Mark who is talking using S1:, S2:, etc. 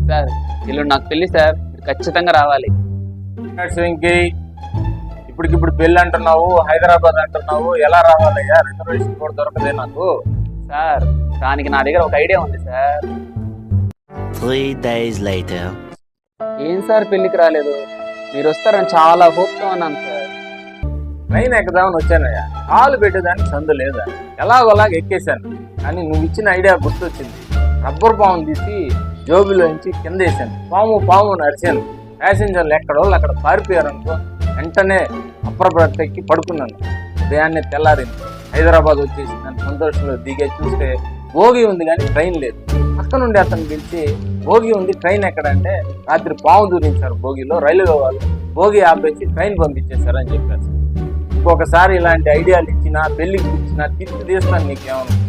S1: Sir ఇల్లు నాకు పెళ్లి సార్, మీరు ఖచ్చితంగా రావాలి.
S2: వెంకీ, ఇప్పటికిప్పుడు పెళ్ళి అంటున్నావు, హైదరాబాద్ అంటున్నావు, ఎలా రావాలయ్యా? రిజర్వేషన్ కూడా దొరకదే నాకు.
S1: సార్ దానికి నా దగ్గర ఒక ఐడియా ఉంది సార్.
S3: 3 days later.
S1: ఏం సార్ పెళ్లికి రాలేదు? మీరు వస్తారని చాలా హోప్తో ఉన్నాను సార్.
S2: ట్రైన్ ఎక్కుదామని వచ్చానయ్యా, కాలు పెట్టేదానికి సందు లేదా, ఎలాగోలాగ ఎక్కేశాను. కానీ నువ్వు ఇచ్చిన ఐడియా గుర్తొచ్చింది. రబ్బర్ పాము తీసి జోబులోంచి కింద వేసాను. పాము నడిచాను. ప్యాసింజర్లు ఎక్కడోళ్ళు అక్కడ పారిపోయారు అనుకో, వెంటనే అప్రబ్రతకి పడుకున్నాను. ఉదయాన్నే తెల్లారింది, హైదరాబాద్ వచ్చేసి నన్ను సంతోషంలో దిగే చూస్తే భోగి ఉంది కానీ ట్రైన్ లేదు. పక్క నుండి అతను పిలిచి భోగి ఉంది, ట్రైన్ ఎక్కడంటే రాత్రి పాము దూరించారు భోగిలో, రైల్వే వాళ్ళు భోగి ఆపేసి ట్రైన్ పంపించేశారు అని చెప్పారు. ఇంకొకసారి ఇలాంటి ఐడియాలు ఇచ్చినా, పెళ్లికి ఇచ్చినా తిప్పి తీస్తాను. నీకేమనుకున్నావు?